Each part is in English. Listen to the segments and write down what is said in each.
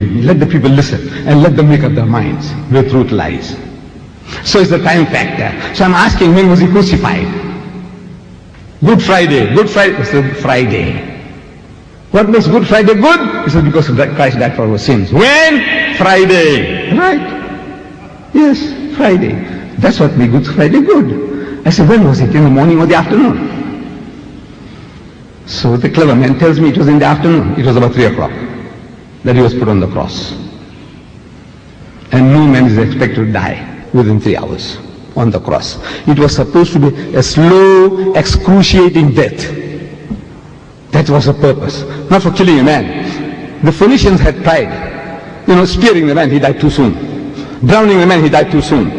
Let the people listen and let them make up their minds where truth lies. So it's the time factor. So I'm asking, when was he crucified? Good Friday. Good Friday. I said Friday. What makes Good Friday good? He said because Christ died for our sins. When? Friday. Right? Yes, Friday. That's what made Good Friday good. I said, when was it? In the morning or the afternoon? So the clever man tells me it was in the afternoon. It was about 3 o'clock that he was put on the cross. And no man is expected to die within 3 hours on the cross. It was supposed to be a slow, excruciating death. That was the purpose. Not for killing a man. The Phoenicians had tried, spearing the man, he died too soon. Drowning the man, he died too soon.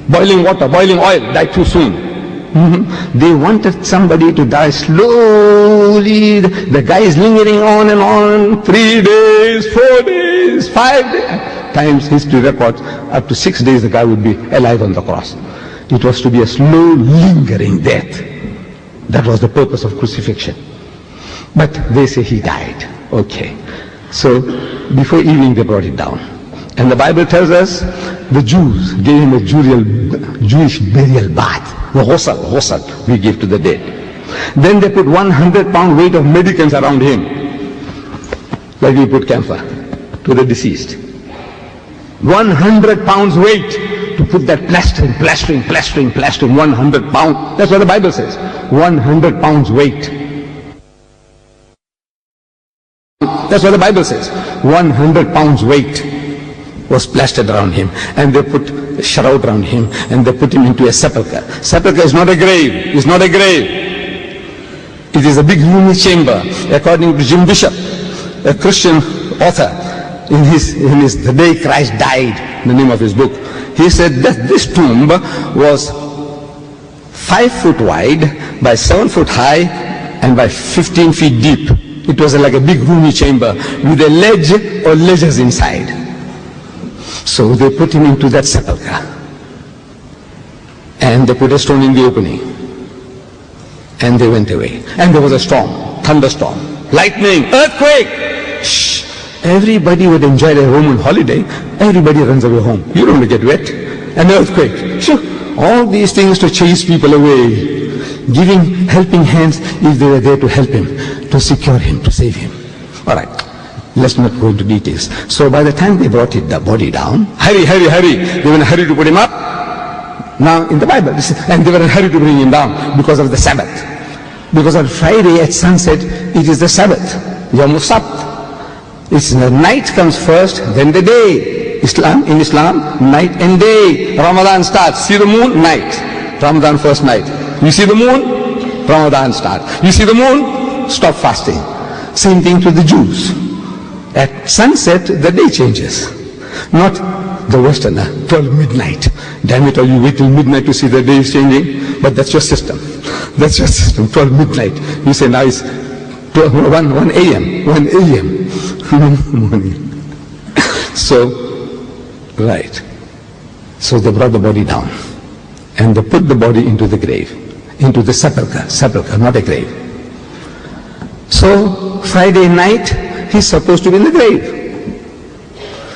Boiling water, boiling oil, died too soon. They wanted somebody to die slowly. The guy is lingering on and on. 3 days, 4 days, 5 days. Times history records, up to 6 days the guy would be alive on the cross. It was to be a slow, lingering death. That was the purpose of crucifixion. But they say he died. Okay. So before evening they brought it down. And the Bible tells us the Jews gave him a Jewish burial bath. The ghusl we give to the dead. Then they put 100-pound weight of medicines around him, like we put camphor to the deceased. 100 pounds weight to put that plastering, 100 pounds. That's what the Bible says. 100 pounds weight. That's what the Bible says. 100 pounds weight was plastered around him, and they put a shroud around him, and they put him into a sepulchre. Sepulchre is not a grave. It's not a grave. It is a big roomy chamber, according to Jim Bishop, a Christian author. In his The Day Christ Died, the name of his book, he said that this tomb was 5 foot wide by 7 foot high and by 15 feet deep. It was like a big roomy chamber with a ledge or ledges inside. So they put him into that sepulchre, and they put a stone in the opening, and they went away. And there was a storm, thunderstorm, lightning, earthquake. Shh. Everybody would enjoy their home on holiday. Everybody runs away home. You don't get wet. An earthquake. Sure. All these things to chase people away. Giving helping hands if they were there to help him, to secure him, to save him. All right. Let's not go into details. So by the time they brought the body down, hurry. They were in a hurry to put him up. Now in the Bible, and they were in a hurry to bring him down because of the Sabbath. Because on Friday at sunset, it is the Sabbath. Yom Sabt. It's the night comes first, then the day. In Islam, night and day. Ramadan starts. See the moon? Night. Ramadan first night. You see the moon? Ramadan starts. You see the moon? Stop fasting. Same thing to the Jews. At sunset, the day changes. Not the Westerner, 12 midnight. Damn it, or you wait till midnight to see the day is changing. But that's your system. That's your system, 12 midnight. You say now it's 1 a.m. 1 a.m. morning. So, right. So they brought the body down. And they put the body into the grave. Into the sepulchre, not a grave. So, Friday night, he's supposed to be in the grave.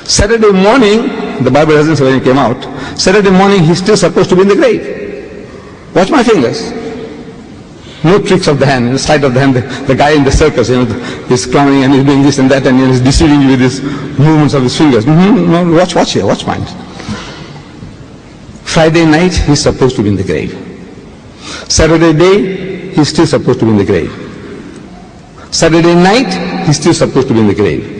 Saturday morning, the Bible doesn't say when he came out, Saturday morning he's still supposed to be in the grave. Watch my fingers. No tricks of the hand, the sleight of the hand. The guy in the circus, is clowning and he's doing this and that and he's deceiving you with his movements of his fingers. No, watch here, watch mine. Friday night, he's supposed to be in the grave. Saturday day, he's still supposed to be in the grave. Saturday night, he's still supposed to be in the grave.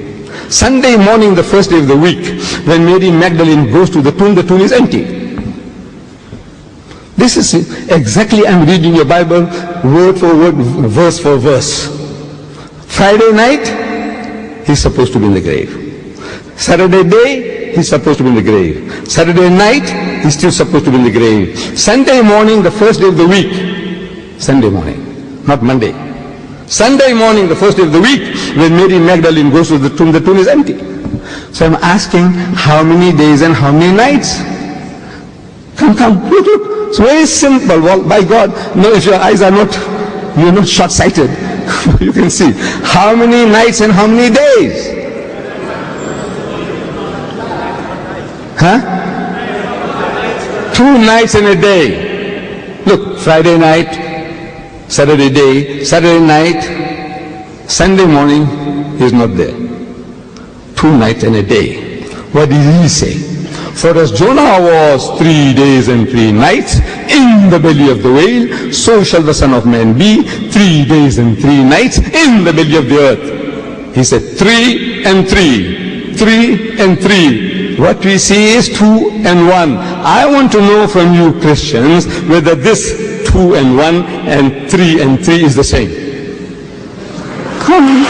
Sunday morning, the first day of the week, when Mary Magdalene goes to the tomb is empty. This is exactly, I'm reading your Bible word for word, verse for verse. Friday night, he's supposed to be in the grave. Saturday day, he's supposed to be in the grave. Saturday night, he's still supposed to be in the grave. Sunday morning, the first day of the week, Sunday morning, not Monday. Sunday morning, the first day of the week, when Mary Magdalene goes to the tomb is empty. So I'm asking, how many days and how many nights? Come, look. It's very simple. Well, by God, no, if your eyes are not, you're not short-sighted. You can see how many nights and how many days. Huh? 2 nights and a day. Look, Friday night, Saturday day, Saturday night, Sunday morning, he's not there. 2 nights and a day. What did he say? For as Jonah was 3 days and 3 nights in the belly of the whale, so shall the Son of Man be 3 days and 3 nights in the belly of the earth. He said 3 and 3, 3 and 3. What we see is 2 and 1. I want to know from you Christians whether this 2 and 1 and 3 and 3 is the same. Come on.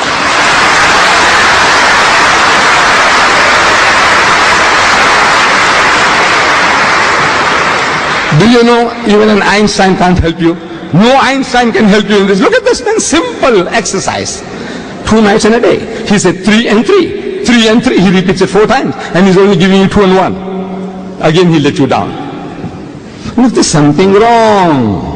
Do you know even an Einstein can't help you? No Einstein can help you in this. Look at this man's simple exercise. 2 nights and a day. He said 3 and 3. 3 and 3. He repeats it 4 times. And he's only giving you 2 and 1. Again he let you down. Look, there's something wrong.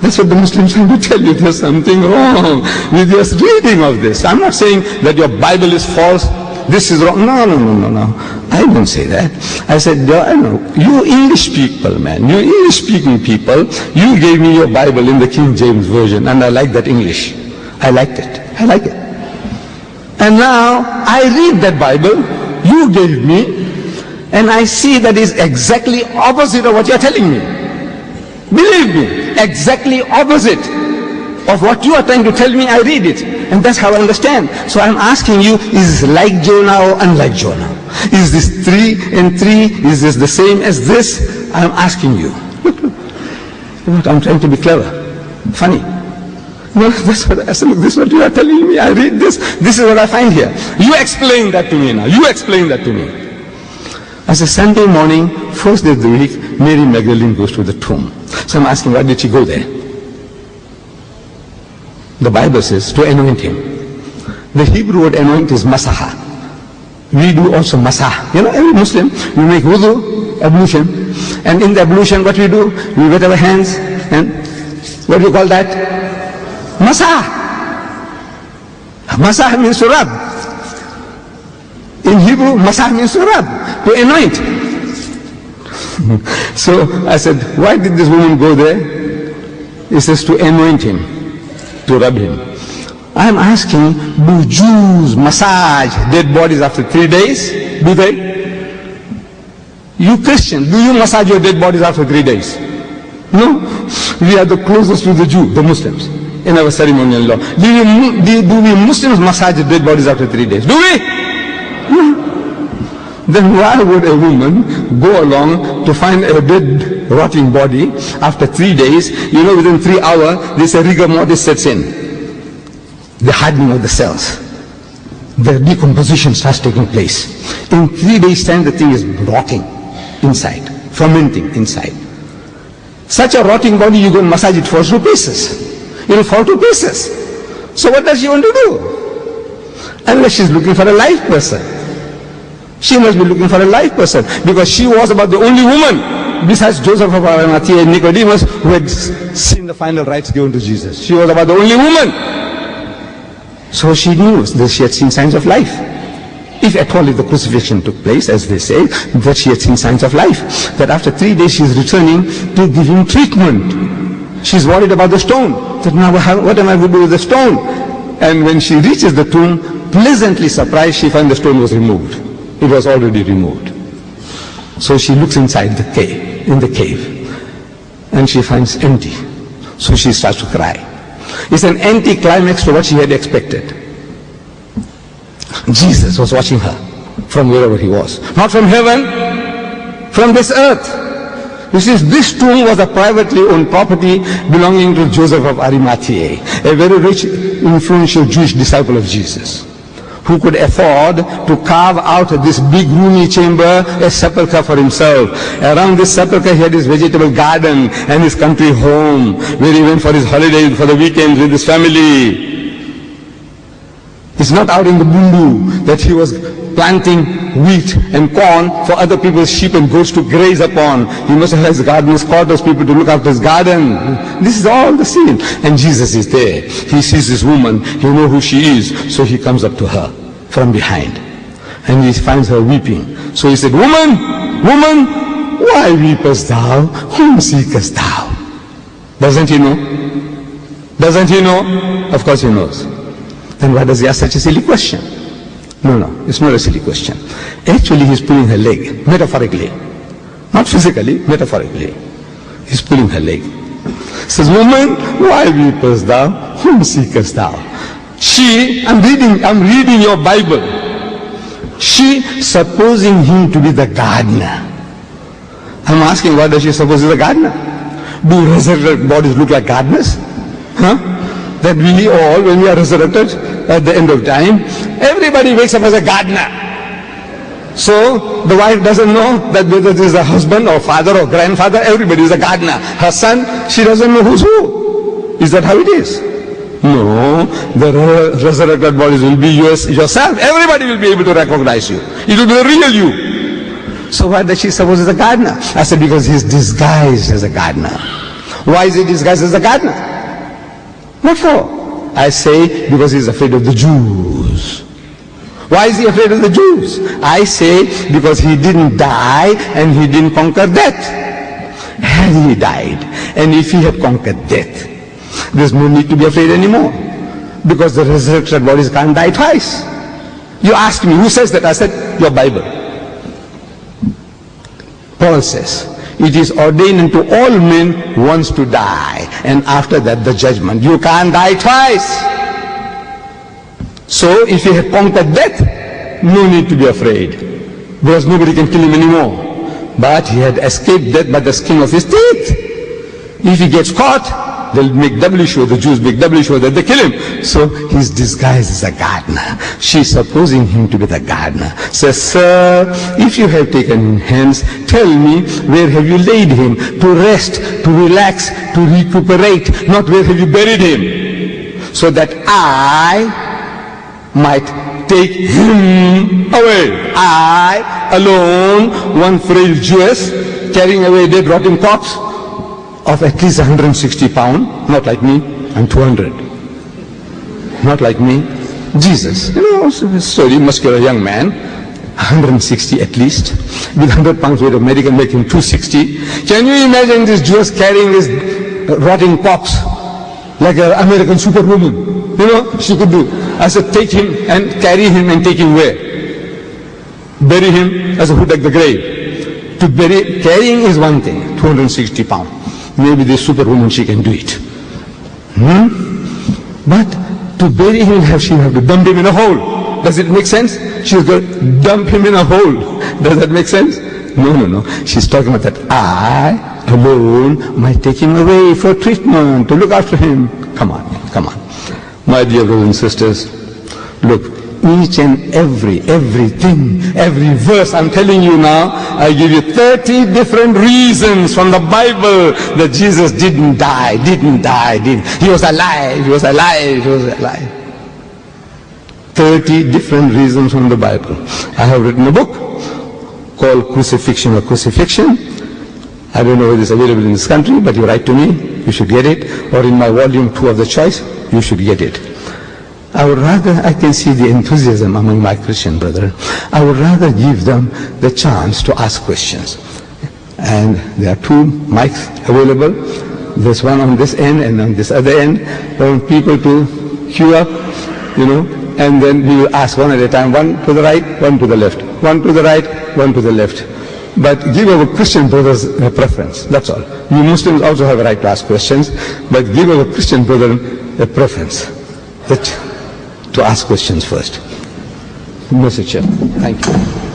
That's what the Muslims trying to tell you. There's something wrong with your reading of this. I'm not saying that your Bible is false. This is wrong. No. I don't say that. I said, you English people, man, you English speaking people, you gave me your Bible in the King James Version, and I like that English. I liked it. I like it. And now I read that Bible you gave me, and I see that is exactly opposite of what you're telling me. Believe me, exactly opposite of what you are trying to tell me. I read it, and that's how I understand. So I'm asking you, is this like Jonah or unlike Jonah? Is this 3 and 3? Is this the same as this? I'm asking you. I'm trying to be clever, funny. No, that's what I said. Look, this is what you are telling me. I read this. This is what I find here. You explain that to me now. You explain that to me. As a Sunday morning, first day of the week, Mary Magdalene goes to the tomb. So I'm asking, why did she go there? The Bible says to anoint him. The Hebrew word anoint is masaha. We do also masah. You know, every Muslim, we make wudu, ablution. And in the ablution, what we do? We wet our hands. And what do you call that? Masah. Masah means to rub. In Hebrew, masah means to rub, to anoint. So I said, why did this woman go there? It says to anoint him, to rub him. I'm asking, do Jews massage dead bodies after 3 days? Do they? You Christians, do you massage your dead bodies after 3 days? No. We are the closest to the Jew, the Muslims, in our ceremonial law. Do we Muslims massage dead bodies after 3 days? Do we? No. Then why would a woman go along to find a dead, rotting body after 3 days? You know, within 3 hours, this rigor mortis sets in. The hardening of the cells. The decomposition starts taking place. In 3 days' time, the thing is rotting inside, fermenting inside. Such a rotting body, you go and massage it, falls to pieces. It will fall to pieces. So what does she want to do? Unless she's looking for a live person. She must be looking for a live person, because she was about the only woman besides Joseph of Arimathea and Nicodemus who had seen the final rites given to Jesus. She was about the only woman. So she knew that she had seen signs of life. If at all, if the crucifixion took place, as they say, that she had seen signs of life. That after 3 days she is returning to give him treatment. She's worried about the stone. That now what am I going to do with the stone? And when she reaches the tomb, pleasantly surprised, she finds the stone was removed. It was already removed. So she looks inside the cave, in the cave, and she finds empty. So she starts to cry. It's an anti-climax to what she had expected. Jesus was watching her from wherever he was. Not from heaven, from this earth. You see, this tomb was a privately owned property belonging to Joseph of Arimathea, a very rich, influential Jewish disciple of Jesus, who could afford to carve out this big roomy chamber, a sepulchre for himself. Around this sepulchre he had his vegetable garden and his country home, where he went for his holidays, for the weekends with his family. It's not out in the bundu that he was planting wheat and corn for other people's sheep and goats to graze upon. He must have his gardeners, quarters, people to look after his garden. This is all the scene. And Jesus is there. He sees this woman. He knows who she is. So he comes up to her from behind. And he finds her weeping. So he said, woman, woman, why weepest thou? Whom seekest thou? Doesn't he know? Doesn't he know? Of course he knows. Then why does he ask such a silly question? No, it's not a silly question. Actually, he's pulling her leg, metaphorically. Not physically, metaphorically. He's pulling her leg. Says, woman, why weepest thou? Whom seekest thou? She, I'm reading your Bible. She, supposing him to be the gardener. I'm asking, what does she suppose is the gardener? Do resurrected bodies look like gardeners? That we all, when we are resurrected at the end of time, everybody wakes up as a gardener. So the wife doesn't know that whether it is a husband or father or grandfather, everybody is a gardener. Her son, she doesn't know who's who. Is that how it is? No, the resurrected bodies will be yourself. Everybody will be able to recognize you. It will be the real you. So why does she suppose he's a gardener? I said, because he's disguised as a gardener. Why is he disguised as a gardener? What for? I say, because he's afraid of the Jews. Why is he afraid of the Jews? I say, because he didn't die and he didn't conquer death. Had he died, and if he had conquered death, there's no need to be afraid anymore. Because the resurrected bodies can't die twice. You ask me, who says that? I said, your Bible. Paul says, it is ordained unto all men once to die, and after that the judgment. You can't die twice. So if he had conquered death, no need to be afraid, because nobody can kill him anymore. But he had escaped death by the skin of his teeth. If he gets caught, they'll make doubly sure, the Jews make doubly sure that they kill him. So he's disguised as a gardener. She's supposing him to be the gardener. Says, sir, if you have taken him hence, tell me, where have you laid him? To rest, to relax, to recuperate, not where have you buried him? So that I might take him away. I alone, one frail Jewess, carrying away a dead rotten corpse of at least 160 pounds, not like me, I'm 200. Not like me. Jesus, sturdy, muscular young man, 160 at least, with 100 pounds weight of medical make him 260. Can you imagine this Jewess carrying this rotting corpse like an American superwoman? She could do. I said, take him and carry him and take him where? Bury him as a hood at the grave. To bury, carrying is one thing, 260 pounds. Maybe this superwoman, she can do it. But to bury him, she'll have to dump him in a hole. Does it make sense? She's going to dump him in a hole. Does that make sense? No. She's talking about that I alone might take him away for treatment, to look after him. Come on. My dear brothers and sisters, look, each and everything, every verse I'm telling you now, I give you 30 different reasons from the Bible that Jesus didn't die. He was alive. 30 different reasons from the Bible. I have written a book called Crucifixion or Crucifixion. I don't know whether it's available in this country, but you write to me, you should get it. Or in my volume 2 of the choice, you should get it. I can see the enthusiasm among my Christian brethren. I would rather give them the chance to ask questions. And there are 2 mics available. There's one on this end and on this other end. I want people to queue up, and then we will ask one at a time, one to the right, one to the left, one to the right, one to the left. But give our Christian brothers a preference, that's all. You Muslims also have a right to ask questions, but give our Christian brethren a preference to ask questions first. Mr. Chair, thank you.